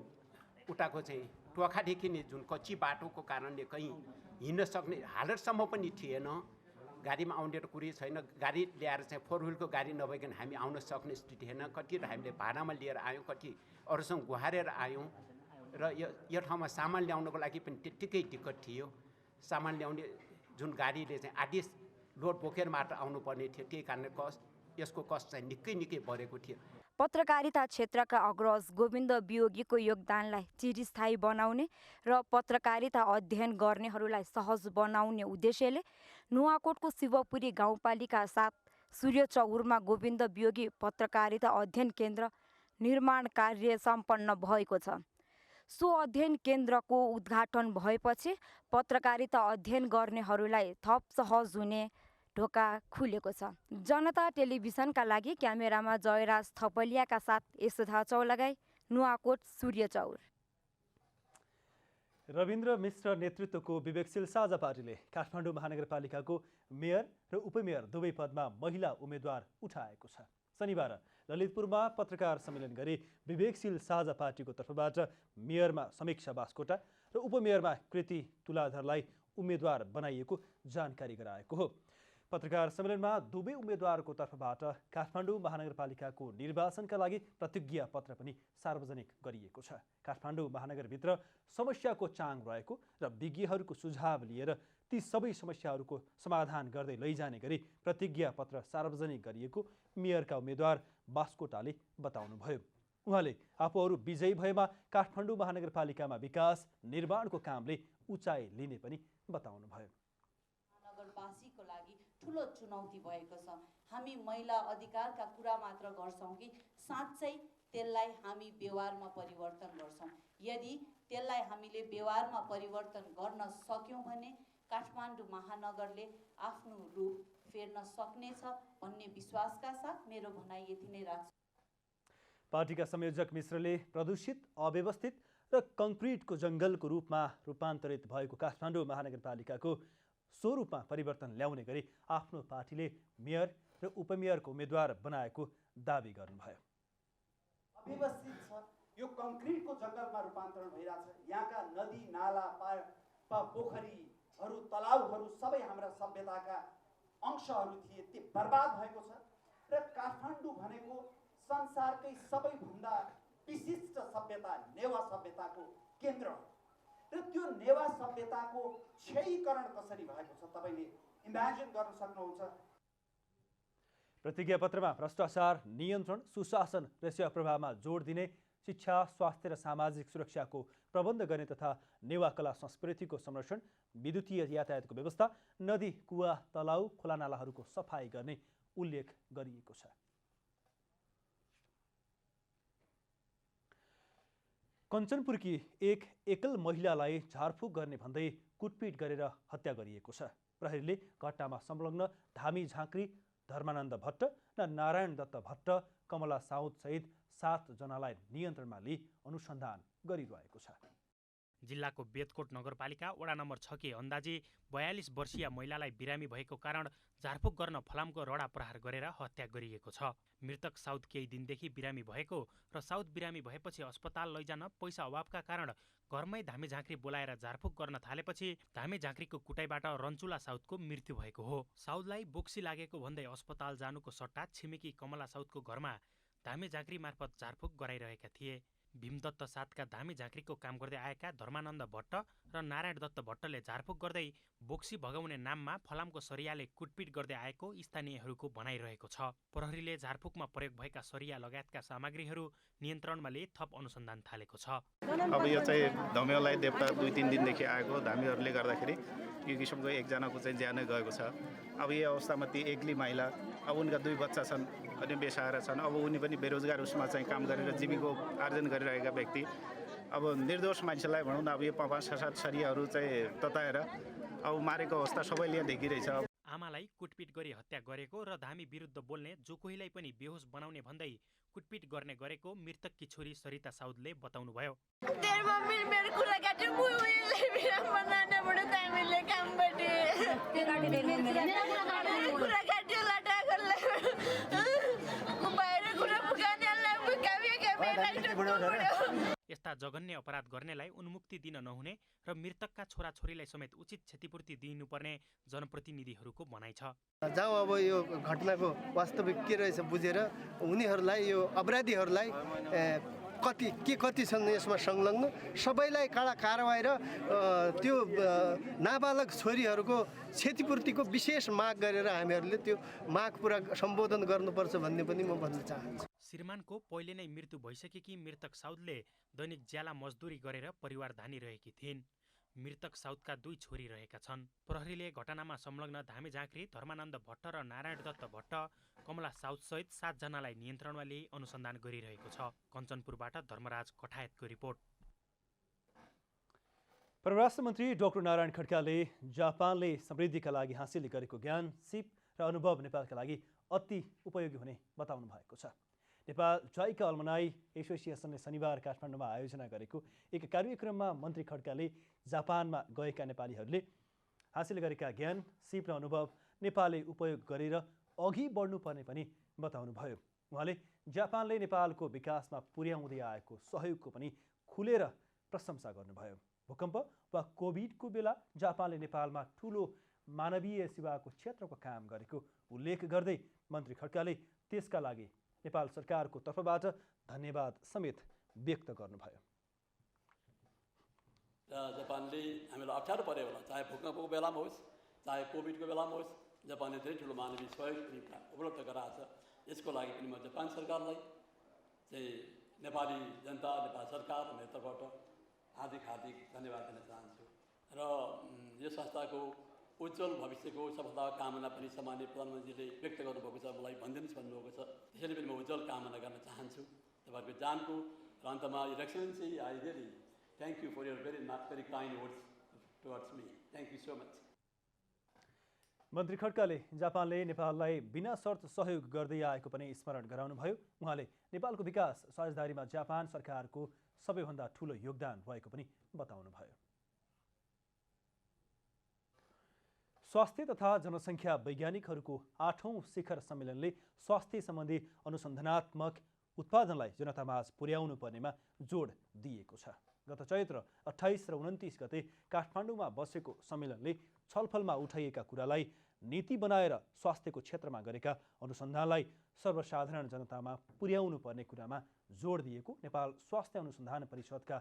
उताको चाहिँ टोखादेखि नै जुन कच्ची बाटोको कारणले कहीँ हिँड्न सक्ने हालतसम्म पनि थिएन। गाडीमा आउने त कुरै छैन। गाडी ल्याएर चाहिँ 4 व्हिलको गाडी नभइकन हामी आउन सक्ने स्थिति थिएन। कति हामीले भाडामा लिएर आयौँ, कति अरूसँग गुहारेर आयौँ र यो ठाउँमा सामान ल्याउनको लागि पनि त्यत्तिकै दिक्कत थियो। सामान ल्याउने जुन गाडीले चाहिँ आधी लोड बोकेर मात्र आउनुपर्ने थियो, त्यही कारणले यसको कस्ट चाहिँ निकै बढेको थियो। पत्रकारिता क्षेत्रका अग्रज गोविन्द वियोगीको योगदानलाई चिरस्थायी बनाउने र पत्रकारिता अध्ययन गर्नेहरूलाई सहज बनाउने उद्देश्यले नुवाकोटको शिवपुरी गाउँपालिका 7 सूर्यचौरमा गोविन्द वियोगी पत्रकारिता अध्ययन केन्द्र निर्माण कार्य सम्पन्न भएको छ। सो अध्ययन केन्द्रको उद्घाटन भएपछि पत्रकारिता अध्ययन गर्नेहरूलाई थप सहज हुने ढोका खुलेको छ। जनता टेलिभिजनका लागि क्यामेरामा जयराज थपलियाका साथ यशोधा चौलागाई, नुवाकोट, सूर्यचौर। रविन्द्र मिश्र नेतृत्वको विवेकशील साझा पार्टीले काठमाडौँ महानगरपालिकाको मेयर र उपमेयर दुवै पदमा महिला उम्मेद्वार उठाएको छ। शनिबार ललितपुरमा पत्रकार सम्मेलन गरी विवेकशील साझा पार्टीको तर्फबाट मेयरमा समीक्षा बास्कोटा र उपमेयरमा कृति तुलाधरलाई उम्मेद्वार बनाइएको जानकारी गराएको हो। पत्रकार सम्मेलनमा दुवै उम्मेद्वारको तर्फबाट काठमाडौँ महानगरपालिकाको निर्वाचनका लागि प्रतिज्ञा पत्र पनि सार्वजनिक गरिएको छ। काठमाडौँ महानगरभित्र समस्याको चाङ रहेको र विज्ञहरूको सुझाव लिएर ती सबै समस्याहरूको समाधान गर्दै लैजाने गरी प्रतिज्ञा पत्र सार्वजनिक गरिएको मेयरका उम्मेद्वार बास्कोटाले बताउनुभयो। उहाँले आफूहरू विजयी भएमा काठमाडौँ महानगरपालिकामा विकास निर्माणको कामले उचाइ लिने पनि बताउनुभयो। नगरवासीको लागि ठुलो चुनौती भएको छ। हामी महिला अधिकारका कुरा मात्र गर्छौँ कि साँच्चै त्यसलाई हामी व्यवहारमा परिवर्तन गर्छौँ? यदि त्यसलाई हामीले व्यवहारमा परिवर्तन गर्न सक्यौँ भने काठमाडौँ महानगरले आफ्नो रूप फेर्न सक्नेछ भन्ने विश्वासका साथ मेरो भनाइ यति नै राख्छु। पार्टीका संयोजक मिश्रले प्रदूषित, अव्यवस्थित र कङ्क्रिटको जङ्गलको रूपमा रूपान्तरित भएको काठमाडौँ महानगरपालिकाको स्वरूपमा परिवर्तन ल्याउने गरी आफ्नो पार्टीले मेयर र उपमेयरको उम्मेद्वार बनाएको दावी गर्नुभयो। अव्यवस्थित छ, यो कङ्क्रिटको जङ्गलमा रूपान्तरण भइरहेछ। यहाँका नदी नाला पोखरीहरू तलाउहरू सबै हाम्रा सभ्यताका अंशहरू थिए, ती बर्बाद भएको छ। र काठमाडौँ भनेको संसारकै सबैभन्दा विशिष्ट सभ्यता नेवा सभ्यताको केन्द्र हो र त्यो नेवा सभ्यताको क्षयीकरण कसरी भएको छ तपाईले इमेजिन गर्न सक्नुहुन्छ। प्रतिज्ञा पत्रमा भ्रष्टाचार नियन्त्रण, सुशासन र सेवा प्रभावमा जोड दिने, शिक्षा, स्वास्थ्य र सामाजिक सुरक्षाको प्रबन्ध गर्ने तथा नेवा कला संस्कृतिको संरक्षण, विद्युतीय यातायातको व्यवस्था, नदी, कुवा, तलाउ, खोलानालाहरूको सफाई गर्ने उल्लेख गरिएको छ। कञ्चनपुरकी एक एकल महिलालाई झारफुक गर्ने भन्दै कुटपिट गरेर हत्या गरिएको छ। प्रहरीले घटनामा संलग्न धामी झाँक्री, धर्मानन्द भट्ट र नारायण दत्त भट्ट, कमला साउद सहित 7 जनालाई नियन्त्रणमा लिई अनुसन्धान गरिरहेको छ। जिल्लाको बेतकोट नगरपालिका वडा नम्बर 6 के अन्दाजी 42 वर्षीय महिलालाई बिरामी भएको कारण झारफुक गर्न फलामको रडा प्रहार गरेर हत्या गरिएको छ। मृतक साउद केही दिनदेखि बिरामी भएको र साउद बिरामी भएपछि अस्पताल लैजान पैसा अभावका कारण घरमै धामी झाँक्री बोलाएर झारफुक गर्न थालेपछि धामी झाँक्रीको कुटाइबाट रन्चुला साउदको मृत्यु भएको हो। साउदलाई बोक्सी लागेको भन्दै अस्पताल जानुको सट्टा छिमेकी कमला साउदको घरमा धामी झाँक्री मार्फत झारफुक गराइरहेका थिए। भीमदत्त साथका धामी झाँक्रीको काम गर्दै आएका धर्मानन्द भट्ट र नारायण दत्त भट्टले झारफुक गर्दै बोक्सी भगाउने नाममा फलामको सरियाले कुटपिट गर्दै आएको स्थानीयहरूको भनाइरहेको छ। प्रहरीले झारफुकमा प्रयोग भएका सरिया लगायतका सामग्रीहरू नियन्त्रणमा लिई थप अनुसन्धान थालेको छ। अब यो चाहिँ धमेलाई देवता 2-3 दिनदेखि आएको धामीहरूले गर्दाखेरि यो किसिमको एकजनाको चाहिँ ज्यानै गएको छ। अब यो अवस्थामा ती एक्लै महिला, अब उनका 2 बच्चा छन् अनि बेसाएर छन्। अब उनी पनि बेरोजगार उसमा चाहिँ काम गरेर जीविकोपार्जन गरिरहेका व्यक्ति अब निर्दोष मान्छेलाई भनौँ न अब यो 5-7 सरियाहरू चाहिँ तताएर अब मारेको अवस्था सबैले देखिरहेछ। आमालाई कुटपिट गरी हत्या गरेको र धामी विरुद्ध बोल्ने जो कोहीलाई पनि बेहोस बनाउने भन्दै कुटपिट गर्ने गरेको मृतककी छोरी सरिता साउदले बताउनुभयो। यस्ता जघन्य अपराध गर्नेलाई उन्मुक्ति दिन नहुने र मृतकका छोराछोरीलाई समेत उचित क्षतिपूर्ति दिनुपर्ने जनप्रतिनिधिहरूको भनाइ छ। जब अब यो घटनाको वास्तविक के रहेछ बुझेर उनीहरूलाई यो अपराधीहरूलाई कति छन् यसमा संलग्न सबैलाई कडा कारवाही र त्यो नाबालक छोरीहरूको क्षतिपूर्तिको विशेष माग गरेर हामीहरूले त्यो माग पुरा सम्बोधन गर्नुपर्छ भन्ने पनि म भन्न चाहन्छु। श्रीमानको पहिले नै मृत्यु भइसकेकी मृतक साउदले दैनिक ज्याला मजदुरी गरेर परिवार धानिरहेकी थिइन्। मृतक साउदका 2 छोरी रहेका छन्। प्रहरीले घटनामा संलग्न धामी झाँक्री धर्मानन्द भट्ट र नारायण दत्त भट्ट कमला साउद सहित 7 जनालाई नियन्त्रणमा लिई अनुसन्धान गरिरहेको छ। कञ्चनपुरबाट धर्मराज कठायतको रिपोर्ट। परराष्ट्र मन्त्री डाक्टर नारायण खड्काले जापानले समृद्धिका लागि हासिल गरेको ज्ञान, सिप र अनुभव नेपालका लागि अति उपयोगी हुने बताउनु भएको छ। नेपाल जाइका अल्मनाई एसोसिएसनले शनिबार काठमाडौँमा आयोजना गरेको एक कार्यक्रममा मन्त्री खड्काले जापानमा गएका नेपालीहरूले हासिल गरेका ज्ञान, सिप र अनुभव नेपालले उपयोग गरेर अघि बढ्नुपर्ने पनि बताउनुभयो। उहाँले जापानले नेपालको विकासमा पुर्याउँदै आएको सहयोगको पनि खुलेर प्रशंसा गर्नुभयो। भूकम्प वा कोभिडको बेला जापानले नेपालमा ठूलो मानवीय सेवाको क्षेत्रको काम गरेको उल्लेख गर्दै मन्त्री खड्काले त्यसका लागि नेपाल सरकारको तर्फबाट धन्यवाद समेत व्यक्त गर्नुभयो। जापानले हामीलाई अप्ठ्यारो पऱ्यो होला, चाहे भूकम्पको बेलामा होस् चाहे कोभिडको बेलामा होस्, जापानले धेरै ठुलो मानवीय सहयोग पनि उपलब्ध गराएको छ। यसको लागि पनि म जापान सरकारलाई चाहिँ नेपाली जनता, नेपाल सरकार मेरो तर्फबाट हार्दिक धन्यवाद दिन चाहन्छु। र यो संस्थाको उज्जवल भविष्यको सफलताको कामना पनि सामान्य प्रधानमन्त्रीले व्यक्त गर्नुभएको छ, मलाई भनिदिनुहोस् भन्नुभएको छ। त्यसैले पनि म उज्जवल कामना गर्न चाहन्छु तपाईँहरूको जानको। र अन्तमा यो excellency, I really thank you for your very kind words towards me. Thank you so much. मन्त्री खड्काले जापानले नेपाललाई बिना शर्त सहयोग गर्दै आएको पनि स्मरण गराउनुभयो। उहाँले नेपालको विकास साझेदारीमा जापान सरकारको सबैभन्दा ठूलो योगदान रहेको पनि बताउनुभयो। स्वास्थ्य तथा जनसङ्ख्या वैज्ञानिकहरूको 8औं शिखर सम्मेलनले स्वास्थ्य सम्बन्धी अनुसन्धानात्मक उत्पादनलाई जनतामाझ पुर्याउनु पर्नेमा जोड दिएको छ। गत चैत्र 28 र 29 गते काठमाडौँमा बसेको सम्मेलनले छलफलमा उठाइएका कुरालाई नीति बनाएर स्वास्थ्यको क्षेत्रमा गरेका अनुसन्धानलाई सर्वसाधारण जनतामा पुर्याउनु पर्ने कुरामा जोड दिएको नेपाल स्वास्थ्य अनुसन्धान परिषदका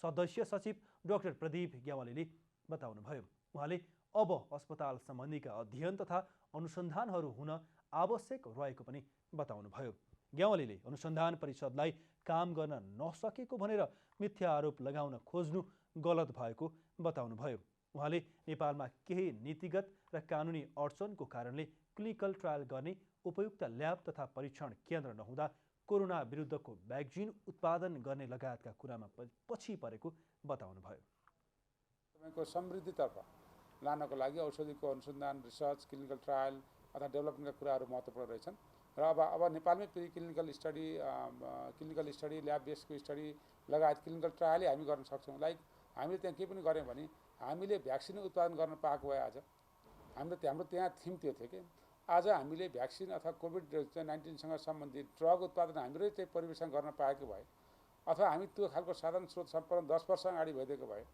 सदस्य सचिव डाक्टर प्रदीप ग्यावालीले बताउनुभयो। उहाँले अब अस्पताल सम्बन्धीका अध्ययन तथा अनुसन्धानहरू हुन आवश्यक रहेको पनि बताउनुभयो। ग्यावालीले अनुसन्धान परिषदलाई काम गर्न नसकेको भनेर मिथ्या आरोप लगाउन खोज्नु गलत भएको बताउनुभयो। उहाँले नेपालमा केही नीतिगत र कानुनी अडचनको कारणले क्लिनिकल ट्रायल गर्ने उपयुक्त ल्याब तथा परीक्षण केन्द्र नहुँदा कोरोना विरुद्धको भ्याक्सिन उत्पादन गर्ने लगायतका कुरामा पछि परेको बताउनुभयो। तपाईँको समृद्धितर्फ लानको लागि औषधिको अनुसन्धान, रिसर्च, क्लिनिकल ट्रायल अथवा डेभलपमेन्टका कुराहरू महत्त्वपूर्ण रहेछन्। र अब नेपालमै प्री क्लिनिकल स्टडी, ल्याब बेस्डको स्टडी लगायत क्लिनिकल ट्रायलै हामी गर्न सक्छौँ। लाइक हामीले त्यहाँ केही पनि गऱ्यौँ भने हामीले भ्याक्सिन उत्पादन गर्न पाएको भए आज हाम्रो त्यहाँ थिम त्यो थियो कि आज हामीले भ्याक्सिन अथवा कोभिड-19सँग सम्बन्धित ड्रग उत्पादन हामीरै चाहिँ परिवेशन गर्न पाएको भए अथवा हामी त्यो खालको साधन स्रोत सम्पन्न 10 वर्ष अगाडि भइदिएको भए।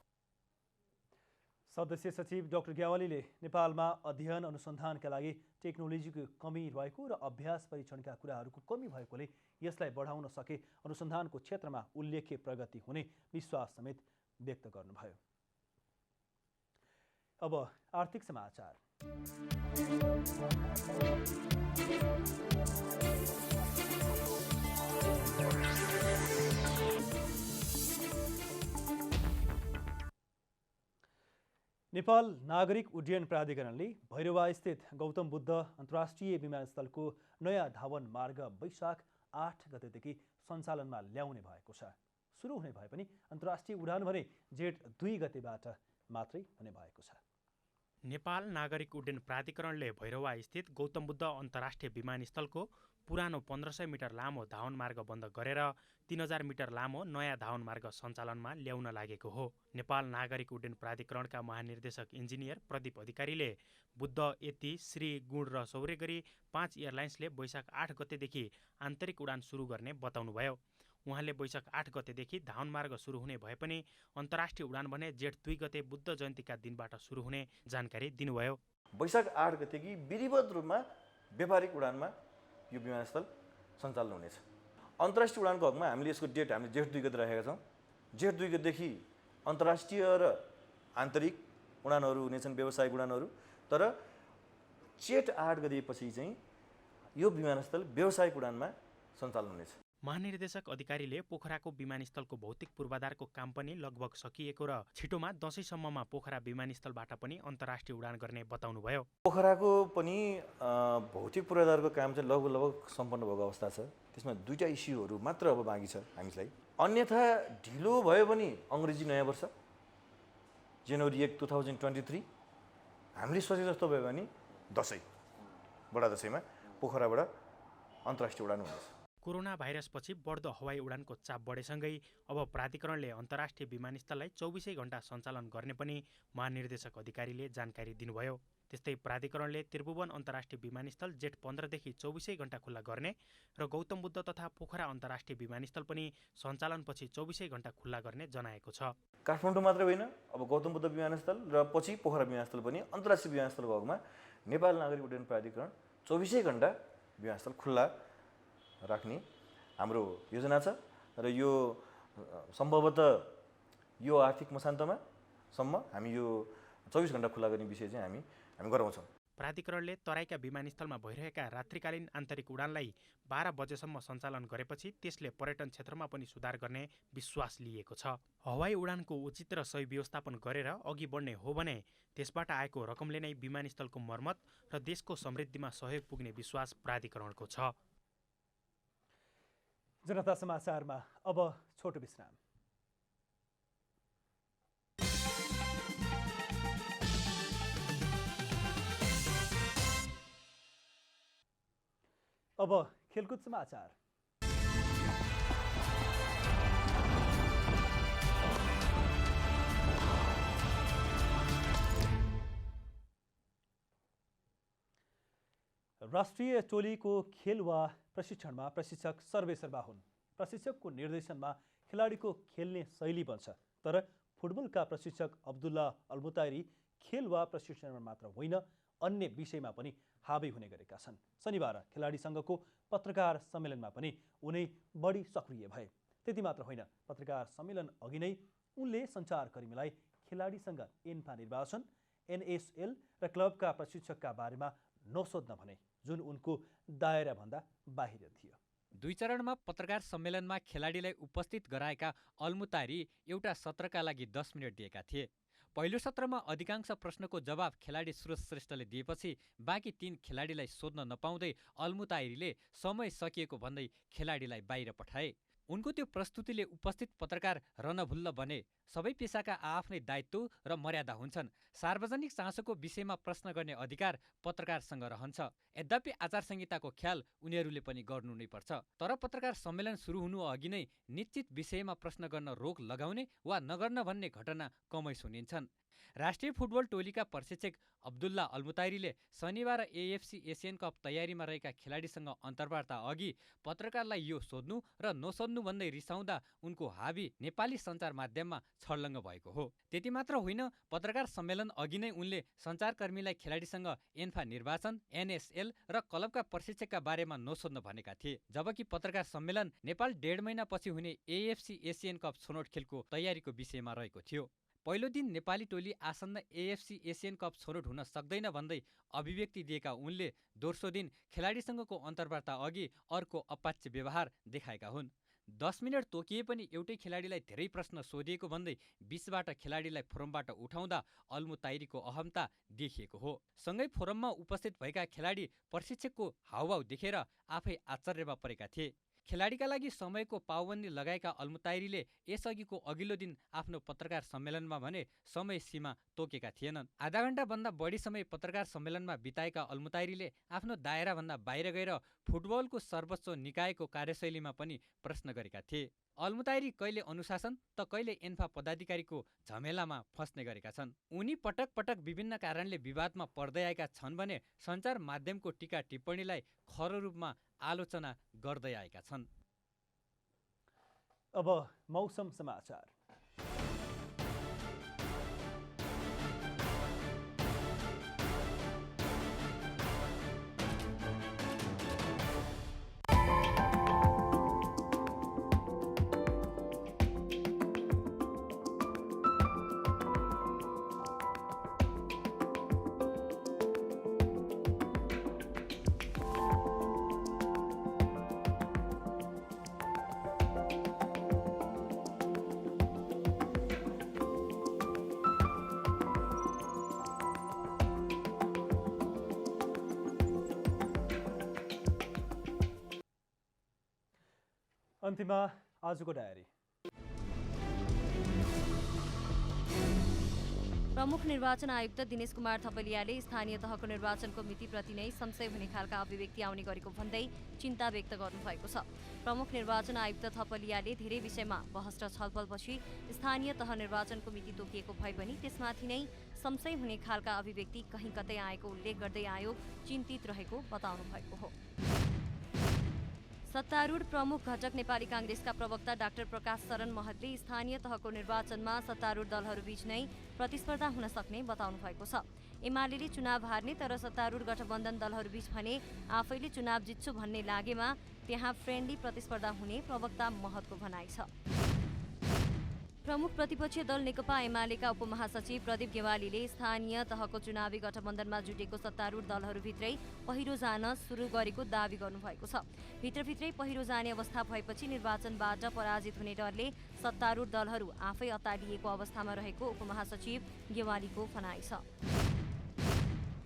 सदस्य सचिव डाक्टर ग्यावालीले नेपालमा अध्ययन अनुसन्धानका लागि टेक्नोलोजीको कमी रहेको र अभ्यास परीक्षणका कुराहरूको कमी भएकोले यसलाई बढाउन सके अनुसन्धानको क्षेत्रमा उल्लेख्य प्रगति हुने विश्वास समेत व्यक्त गर्नुभयो। अब आर्थिक समाचार। नेपाल नागरिक उड्डयन प्राधिकरणले भैरवास्थित गौतम बुद्ध अन्तर्राष्ट्रिय विमानस्थलको नयाँ धावन मार्ग वैशाख 8 गतेदेखि सञ्चालनमा ल्याउने भएको छ। सुरु हुने भए पनि अन्तर्राष्ट्रिय उडान भने जेठ 2 गतेबाट मात्रै हुने भएको छ। नेपाल नागरिक उड्डयन प्राधिकरणले भैरवा स्थित गौतम बुद्ध अन्तर्राष्ट्रिय विमानस्थलको पुरानो 1500 मिटर लामो धावन मार्ग बन्द गरेर 3000 मिटर लामो नयाँ धावन मार्ग सञ्चालनमा ल्याउन लागेको हो। नेपाल नागरिक उड्डयन प्राधिकरणका महानिर्देशक इन्जिनियर प्रदीप अधिकारीले बुद्ध, यति, श्री, गुण र सौर्य गरी 5 एयरलाइन्सले वैशाख 8 गतेदेखि आन्तरिक उडान सुरु गर्ने बताउनुभयो। उहाँले वैशाख 8 गतेदेखि धावन मार्ग सुरु हुने भए पनि अन्तर्राष्ट्रिय उडान भने जेठ 2 गते बुद्ध जयन्तीका दिनबाट सुरु हुने जानकारी दिनुभयो। वैशाख 8 गतेदेखि विधिवत रूपमा व्यापारिक उडानमा यो विमानस्थल सञ्चालन हुनेछ। अन्तर्राष्ट्रिय उडानको हकमा हामीले यसको डेट हामीले जेठ 2 गते राखेका छौँ। जेठ 2 गतेदेखि अन्तर्राष्ट्रिय र आन्तरिक उडानहरू हुनेछन्, व्यावसायिक उडानहरू। तर जेठ 8 गतेपछि चाहिँ यो विमानस्थल व्यावसायिक उडानमा सञ्चालन हुनेछ। महानिर्देशक अधिकारीले पोखराको विमानस्थलको भौतिक पूर्वाधारको काम पनि लगभग सकिएको र छिटोमा दशैँसम्ममा पोखरा विमानस्थलबाट पनि अन्तर्राष्ट्रिय उडान गर्ने बताउनुभयो। पोखराको पनि भौतिक पूर्वाधारको काम चाहिँ लगभग सम्पन्न भएको अवस्था छ। त्यसमा 2टा इस्युहरू मात्र अब बाँकी छ हामीलाई। अन्यथा ढिलो भयो भने अङ्ग्रेजी नयाँ वर्ष जनवरी 1, 2023, हामीले सोचे जस्तो भयो भने दसैँ, बडा दसैँमा पोखराबाट अन्तर्राष्ट्रिय उडान हुनेछ। कोरोना भाइरसपछि बढ्दो हवाई उडानको चाप बढेसँगै अब प्राधिकरणले अन्तर्राष्ट्रिय विमानस्थललाई 24 घण्टा सञ्चालन गर्ने पनि महानिर्देशक अधिकारीले जानकारी दिनुभयो। त्यस्तै प्राधिकरणले त्रिभुवन अन्तर्राष्ट्रिय विमानस्थल जेठ 15 देखि 24 घण्टा खुल्ला गर्ने र गौतम बुद्ध तथा पोखरा अन्तर्राष्ट्रिय विमानस्थल पनि सञ्चालनपछि 24 घण्टा खुल्ला गर्ने जनाएको छ। काठमाडौँ मात्र होइन, अब गौतम बुद्ध विमानस्थल र पछि पोखरा विमानस्थल पनि अन्तर्राष्ट्रिय विमानस्थलको हकमा नेपाल नागरिक उड्डयन प्राधिकरण 24 घण्टा विमानस्थल खुल्ला राख्ने हाम्रो योजना छ र यो सम्भवतः यो आर्थिक मसान्तमा सम्म हामी यो 24 घण्टा खुल्ला गर्ने विषय चाहिँ हामी गराउँछौँ। प्राधिकरणले तराईका विमानस्थलमा भइरहेका रात्रिकालीन आन्तरिक उडानलाई 12 बजेसम्म सञ्चालन गरेपछि त्यसले पर्यटन क्षेत्रमा पनि सुधार गर्ने विश्वास लिएको छ। हवाई उडानको उचित र सही व्यवस्थापन गरेर अघि बढ्ने हो भने त्यसबाट आएको रकमले नै विमानस्थलको मर्मत र देशको समृद्धिमा सहयोग पुग्ने विश्वास प्राधिकरणको छ। जनता समाचारमा अब छोटो विश्राम। अब खेलकुद समाचार। राष्ट्रिय टोलीको खेल वा प्रशिक्षणमा प्रशिक्षक सर्वेसर्वा हुन्। प्रशिक्षकको निर्देशनमा खेलाडीको खेल्ने शैली बन्छ। तर फुटबलका प्रशिक्षक अब्दुल्ला अल्मुताइरी खेल वा प्रशिक्षणमा मात्र होइन, अन्य विषयमा पनि हावी हुने गरेका छन्। शनिबार खेलाडी सङ्घको पत्रकार सम्मेलनमा पनि उनै बढी सक्रिय भए। त्यति मात्र होइन, पत्रकार सम्मेलन अघि नै उनले सञ्चारकर्मीलाई खेलाडीसँग एन्फा निर्वाचन, एनएसएल र क्लबका प्रशिक्षकका बारेमा नसोध्न भने, जुन उनको दायराभन्दा बाहिर थियो। 2 चरणमा पत्रकार सम्मेलनमा खेलाडीलाई उपस्थित गराएका अल्मुताइरी एउटा सत्रका लागि 10 मिनट दिएका थिए। पहिलो सत्रमा अधिकांश प्रश्नको जवाब खेलाडी सुरज श्रेष्ठले दिएपछि बाँकी 3 खेलाडीलाई सोध्न नपाउँदै अल्मुताइरीले समय सकिएको भन्दै खेलाडीलाई बाहिर पठाए। उनको त्यो प्रस्तुतिले उपस्थित पत्रकार रनभुल्ल बने। सबै पेसाका आफ्नै दायित्व र मर्यादा हुन्छन्। सार्वजनिक चासोको विषयमा प्रश्न गर्ने अधिकार पत्रकारसँग रहन्छ। यद्यपि आचार संहिताको ख्याल उनीहरूले पनि गर्नु नै पर्छ। तर पत्रकार सम्मेलन सुरु हुनु अघि नै निश्चित विषयमा प्रश्न गर्न रोक लगाउने वा नगर्न भन्ने घटना कमै सुनिन्छन्। राष्ट्रिय फुटबल टोलीका प्रशिक्षक अब्दुल्ला अल्मुताइरीले शनिबार एएफसी एसियन कप तयारीमा रहेका खेलाडीसँग अन्तर्वार्ता अघि पत्रकारलाई यो सोध्नु र नसोध्नु भन्दै रिसाउँदा उनको हावी नेपाली सञ्चार माध्यममा छर्लङ्ग भएको हो। त्यति मात्र होइन, पत्रकार सम्मेलन अघि नै उनले सञ्चारकर्मीलाई खेलाडीसँग एन्फा निर्वाचन, एनएसएल र क्लबका प्रशिक्षकका बारेमा नसोध्न भनेका थिए। जबकि पत्रकार सम्मेलन नेपाल 1.5 महिनापछि हुने एएफसी एसियन कप छनौट खेलको तयारीको विषयमा रहेको थियो। पहिलो दिन नेपाली टोली आसन्न एएफसी एसियन कप छनौट हुन सक्दैन भन्दै अभिव्यक्ति दिएका उनले दोस्रो दिन खेलाडीसँगको अन्तर्वार्ता अघि अर्को अपाच्य व्यवहार देखाएका हुन्। 10 मिनट तोकिए पनि एउटै खेलाडीलाई धेरै प्रश्न सोधिएको भन्दै बीचबाट खेलाडीलाई फोरमबाट उठाउँदा अल्मुताइरीको अहमता देखिएको हो। सँगै फोरममा उपस्थित भएका खेलाडी प्रशिक्षकको हावभाव देखेर आफै आश्चर्यमा परेका थिए। खेलाडीका लागि समयको पाबन्दी लगाएका अल्मुताइरीले यसअघिको अघिल्लो दिन आफ्नो पत्रकार सम्मेलनमा भने समय सीमा तोकेका थिएनन्। आधा घण्टाभन्दा बढी समय पत्रकार सम्मेलनमा बिताएका अल्मुताइरीले आफ्नो दायराभन्दा बाहिर गएर फुटबलको सर्वोच्च निकायको कार्यशैलीमा पनि प्रश्न गरेका थिए। अल्मुताइरी कहिले अनुशासन त कहिले एन्फा पदाधिकारीको झमेलामा फस्ने गरेका छन्। उनी पटक पटक विभिन्न कारणले विवादमा पर्दै आएका छन् भने सञ्चार माध्यमको टीका टिप्पणीलाई खरो रूपमा आलोचना गर्दै आएका छन्। अब मौसम समाचार। अन्तिममा आजको डायरी। प्रमुख निर्वाचन आयुक्त दिनेश कुमार थपलियाले स्थानीय तहको निर्वाचनको मितिप्रति नै संशय हुने खालका अभिव्यक्ति आउने गरेको भन्दै चिन्ता व्यक्त गर्नुभएको छ। प्रमुख निर्वाचन आयुक्त थपलियाले धेरै विषयमा बहस र छलफलपछि स्थानीय तह निर्वाचनको मिति तोकिएको भए पनि त्यसमाथि नै संशय हुने खालका अभिव्यक्ति कहीँ कतै आएको उल्लेख गर्दै आयोग चिन्तित रहेको बताउनु भएको हो। सत्तारूढ प्रमुख घटक नेपाली कांग्रेसका प्रवक्ता डाक्टर प्रकाश शरण महतले स्थानीय तहको निर्वाचनमा सत्तारूढ दलहरूबीच नै प्रतिस्पर्धा हुन सक्ने बताउनु भएको छ। एमाले चुनाव हार्ने तर सत्तारूढ गठबन्धन दलहरूबीच भने आफैले चुनाव जित्छु भन्ने लागेमा त्यहाँ फ्रेन्डली प्रतिस्पर्धा हुने प्रवक्ता महतको भनाइ छ। प्रमुख प्रतिपक्षीय दल नेकपा एमालेका उपमहासचिव प्रदीप गेवालीले स्थानीय तहको चुनावी गठबन्धनमा जुटेको सत्तारूढ दलहरूभित्रै पहिरो जान सुरु गरेको दावी गर्नुभएको छ। भित्रभित्रै पहिरो जाने अवस्था भएपछि निर्वाचनबाट पराजित हुने डरले सत्तारूढ दलहरू आफै अत्तालिएको अवस्थामा रहेको उपमहासचिव गेवालीको भनाइ छ।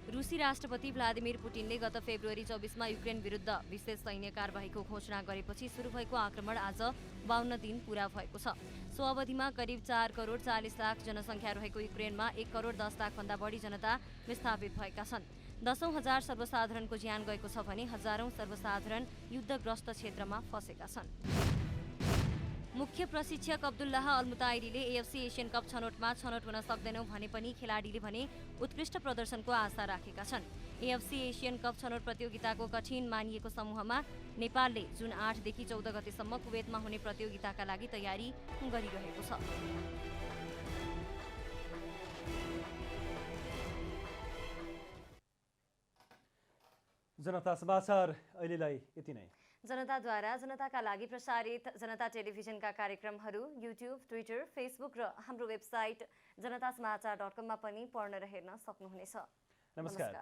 रुसी राष्ट्रपति भ्लादिमिर पुटिनले गत फेब्रुअरी 24मा युक्रेन विरुद्ध विशेष सैन्य कारबाहीको घोषणा गरेपछि सुरु भएको आक्रमण आज 52 दिन पूरा भएको छ। सो अवधिमा करिब 4 करोड 40 लाख जनसङ्ख्या रहेको युक्रेनमा 1 करोड 10 लाखभन्दा बढी जनता विस्थापित भएका छन्। 10,000 सर्वसाधारणको ज्यान गएको छ भने हजारौं सर्वसाधारण युद्धग्रस्त क्षेत्रमा फँसेका छन्। मुख्य प्रशिक्षक अब्दुल्लाह अल्मुताइरीले एएफसी एसियन कप छनौटमा छनौट हुन सक्दैनौं भने पनि खेलाडीले भने उत्कृष्ट प्रदर्शनको आशा राखेका छन्। एएफसी एसियन कप छनौट प्रतियोगिताको कठिन मानिएको समूहमा नेपालले जुन 8 देखि 14 गतेसम्म कुवेतमा हुने प्रतियोगिताका लागि तयारी गरिरहेको छ। जनता समाचार अहिलेलाई यति नै। जनताद्वारा जनताका लागि प्रसारित जनता टेलिभिजनका कार्यक्रमहरू युट्युब, ट्विटर, फेसबुक र हाम्रो वेबसाइट जनतासमाचार.com मा पनि पढ्न र हेर्न सक्नुहुनेछ। नमस्कार।